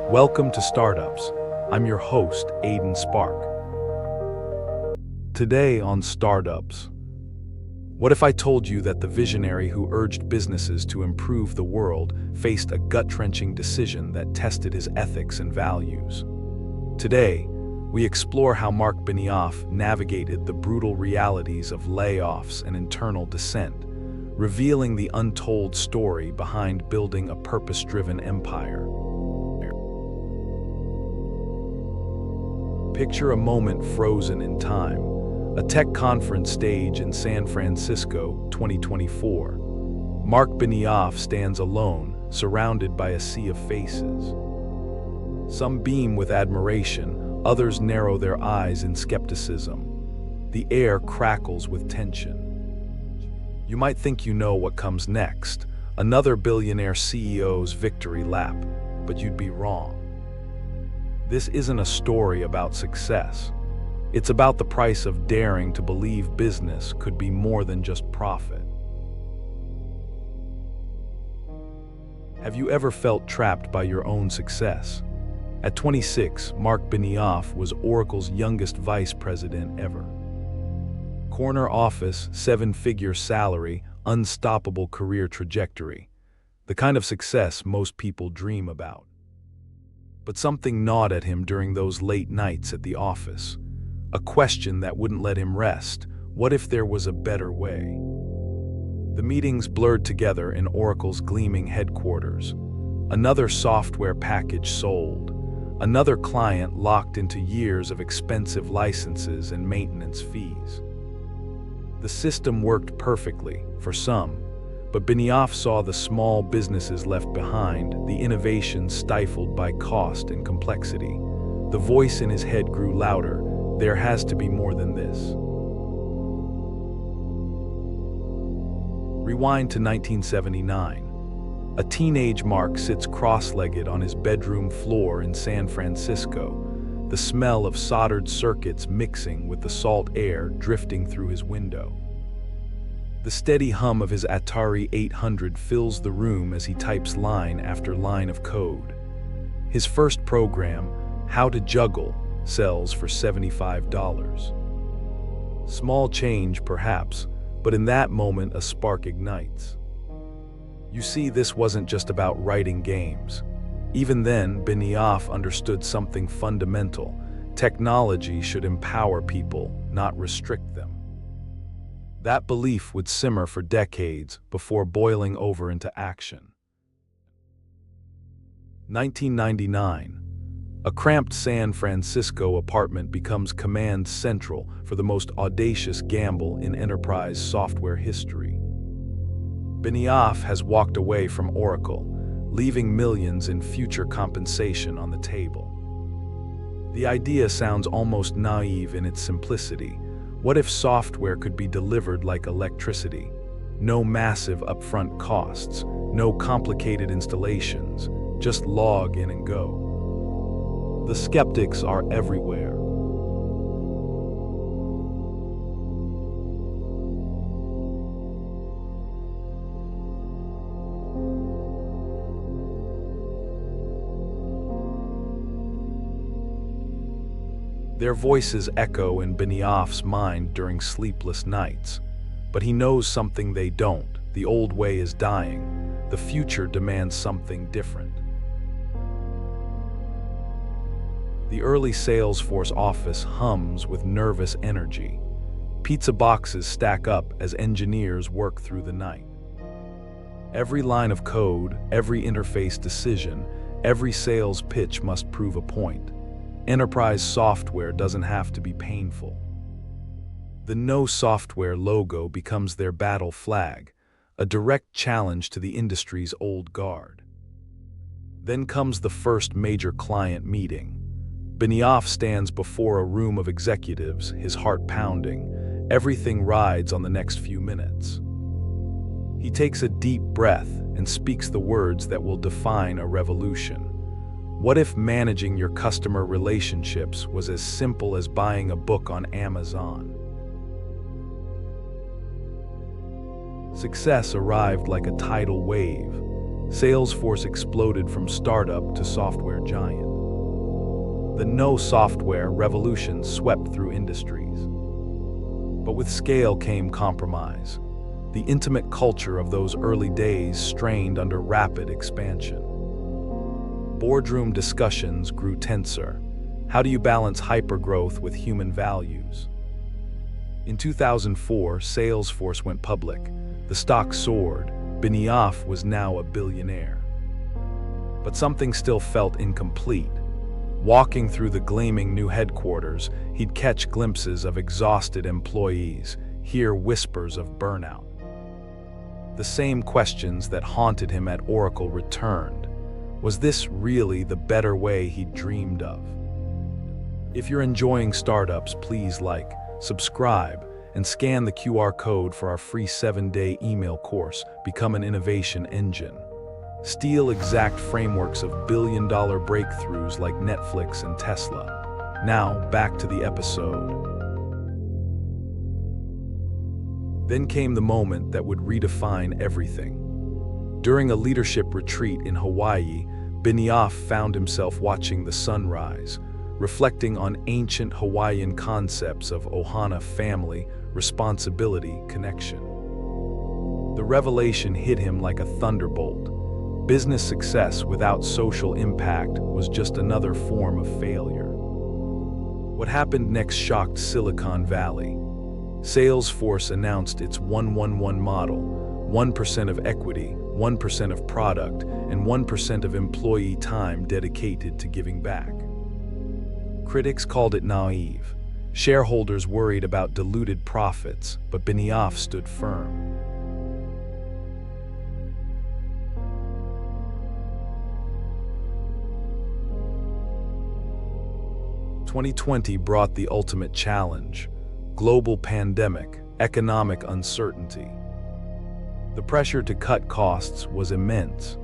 Welcome to Startups. I'm your host, Aidan Spark. Today on Startups, what if I told you that the visionary who urged businesses to improve the world faced a gut-wrenching decision that tested his ethics and values? Today, we explore how Marc Benioff navigated the brutal realities of layoffs and internal dissent, revealing the untold story behind building a purpose-driven empire. Picture a moment frozen in time, a tech conference stage in San Francisco, 2024. Marc Benioff stands alone, surrounded by a sea of faces. Some beam with admiration, others narrow their eyes in skepticism. The air crackles with tension. You might think you know what comes next, another billionaire CEO's victory lap, but you'd be wrong. This isn't a story about success. It's about the price of daring to believe business could be more than just profit. Have you ever felt trapped by your own success? At 26, Marc Benioff was Oracle's youngest vice president ever. Corner office, seven-figure salary, unstoppable career trajectory. The kind of success most people dream about. But something gnawed at him during those late nights at the office. A question that wouldn't let him rest. What if there was a better way? The meetings blurred together in Oracle's gleaming headquarters. Another software package sold. Another client locked into years of expensive licenses and maintenance fees. The system worked perfectly, for some, but Benioff saw the small businesses left behind, the innovation stifled by cost and complexity. The voice in his head grew louder. There has to be more than this. Rewind to 1979. A teenage Marc sits cross-legged on his bedroom floor in San Francisco, the smell of soldered circuits mixing with the salt air drifting through his window. The steady hum of his Atari 800 fills the room as he types line after line of code. His first program, How to Juggle, sells for $75. Small change, perhaps, but in that moment a spark ignites. You see, this wasn't just about writing games. Even then, Benioff understood something fundamental. Technology should empower people, not restrict them. That belief would simmer for decades before boiling over into action. 1999. A cramped San Francisco apartment becomes command central for the most audacious gamble in enterprise software history. Benioff has walked away from Oracle, leaving millions in future compensation on the table. The idea sounds almost naive in its simplicity. What if software could be delivered like electricity? No massive upfront costs, no complicated installations, just log in and go. The skeptics are everywhere. Their voices echo in Benioff's mind during sleepless nights. But he knows something they don't. The old way is dying. The future demands something different. The early Salesforce office hums with nervous energy. Pizza boxes stack up as engineers work through the night. Every line of code, every interface decision, every sales pitch must prove a point. Enterprise software doesn't have to be painful. The no software logo becomes their battle flag, a direct challenge to the industry's old guard. Then comes the first major client meeting. Benioff stands before a room of executives, his heart pounding. Everything rides on the next few minutes. He takes a deep breath and speaks the words that will define a revolution. What if managing your customer relationships was as simple as buying a book on Amazon? Success arrived like a tidal wave. Salesforce exploded from startup to software giant. The no-software revolution swept through industries. But with scale came compromise. The intimate culture of those early days strained under rapid expansion. Boardroom discussions grew tenser. How do you balance hypergrowth with human values? In 2004, Salesforce went public. The stock soared. Benioff was now a billionaire. But something still felt incomplete. Walking through the gleaming new headquarters, he'd catch glimpses of exhausted employees, hear whispers of burnout. The same questions that haunted him at Oracle returned. Was this really the better way he'd dreamed of? If you're enjoying startups, please like, subscribe, and scan the QR code for our free 7-day email course, Become an Innovation Engine. Steal exact frameworks of billion-dollar breakthroughs like Netflix and Tesla. Now, back to the episode. Then came the moment that would redefine everything. During a leadership retreat in Hawaii, Benioff found himself watching the sunrise, reflecting on ancient Hawaiian concepts of ohana, family, responsibility, connection. The revelation hit him like a thunderbolt. Business success without social impact was just another form of failure. What happened next shocked Silicon Valley. Salesforce announced its 1-1-1 model, 1% of equity, 1% of product, and 1% of employee time dedicated to giving back. Critics called it naive. Shareholders worried about diluted profits, but Benioff stood firm. "2020 brought the ultimate challenge: global pandemic, economic uncertainty. The pressure to cut costs was immense.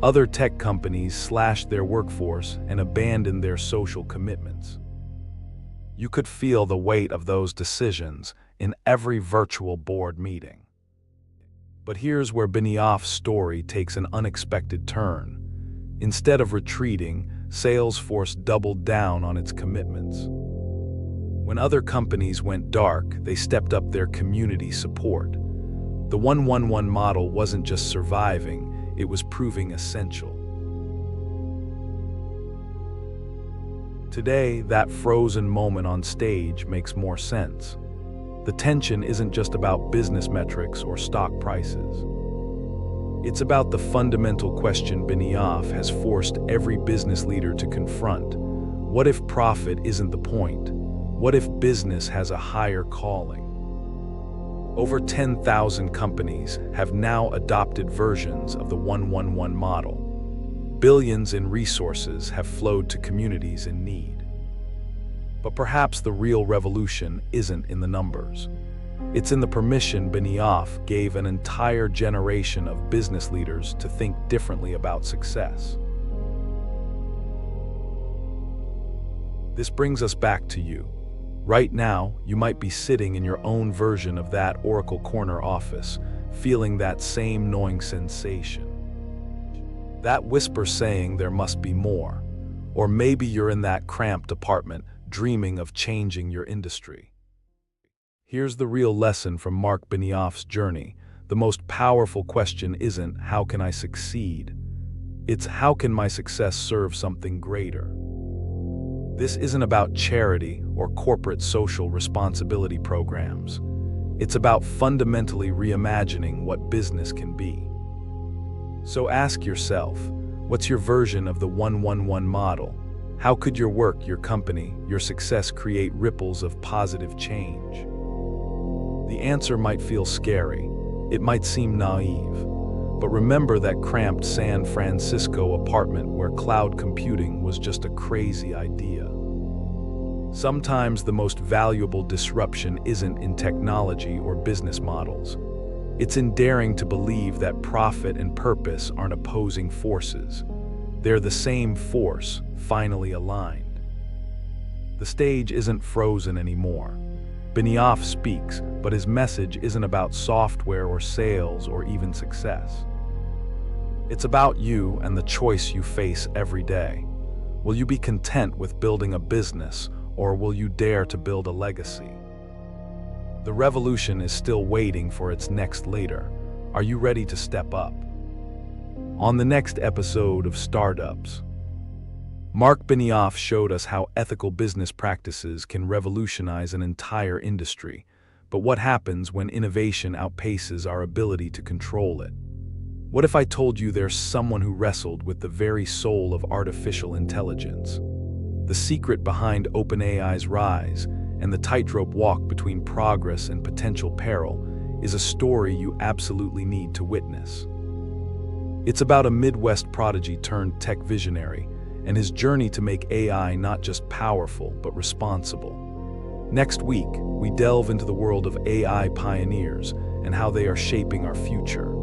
Other tech companies slashed their workforce and abandoned their social commitments. You could feel the weight of those decisions in every virtual board meeting. But here's where Benioff's story takes an unexpected turn. Instead of retreating, Salesforce doubled down on its commitments. When other companies went dark, they stepped up their community support. The 1-1-1 model wasn't just surviving, it was proving essential. Today, that frozen moment on stage makes more sense. The tension isn't just about business metrics or stock prices. It's about the fundamental question Benioff has forced every business leader to confront. What if profit isn't the point? What if business has a higher calling? Over 10,000 companies have now adopted versions of the 1-1-1 model. Billions in resources have flowed to communities in need. But perhaps the real revolution isn't in the numbers. It's in the permission Benioff gave an entire generation of business leaders to think differently about success. This brings us back to you. Right now, you might be sitting in your own version of that Oracle corner office, feeling that same gnawing sensation. That whisper saying there must be more. Or maybe you're in that cramped apartment, dreaming of changing your industry. Here's the real lesson from Marc Benioff's journey. The most powerful question isn't, how can I succeed? It's, how can my success serve something greater? This isn't about charity or corporate social responsibility programs. It's about fundamentally reimagining what business can be. So ask yourself, what's your version of the 1-1-1 model? How could your work, your company, your success create ripples of positive change? The answer might feel scary. It might seem naive. But remember that cramped San Francisco apartment where cloud computing was just a crazy idea. Sometimes the most valuable disruption isn't in technology or business models. It's in daring to believe that profit and purpose aren't opposing forces. They're the same force, finally aligned. The stage isn't frozen anymore. Benioff speaks, but his message isn't about software or sales or even success. It's about you and the choice you face every day. Will you be content with building a business, or will you dare to build a legacy? The revolution is still waiting for its next leader. Are you ready to step up? On the next episode of Startups, Marc Benioff showed us how ethical business practices can revolutionize an entire industry. But what happens when innovation outpaces our ability to control it? What if I told you there's someone who wrestled with the very soul of artificial intelligence? The secret behind OpenAI's rise and the tightrope walk between progress and potential peril is a story you absolutely need to witness. It's about a Midwest prodigy turned tech visionary and his journey to make AI not just powerful but responsible. Next week, we delve into the world of AI pioneers and how they are shaping our future.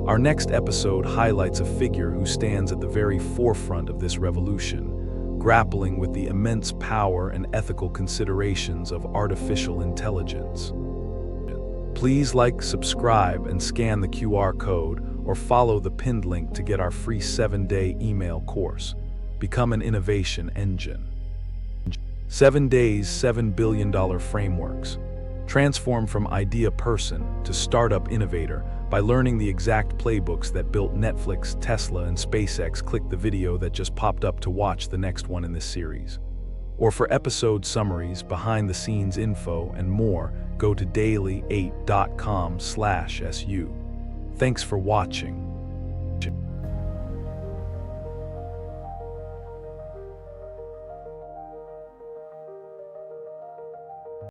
Our next episode highlights a figure who stands at the very forefront of this revolution, grappling with the immense power and ethical considerations of artificial intelligence. Please like, subscribe, and scan the QR code or follow the pinned link to get our free 7-day email course. Become an innovation engine. 7 days, $7 billion frameworks. Transform from idea person to startup innovator by learning the exact playbooks that built Netflix, Tesla, and SpaceX. Click the video that just popped up to watch the next one in this series. Or for episode summaries, behind-the-scenes info, and more, go to daily8.com/su. Thanks for watching.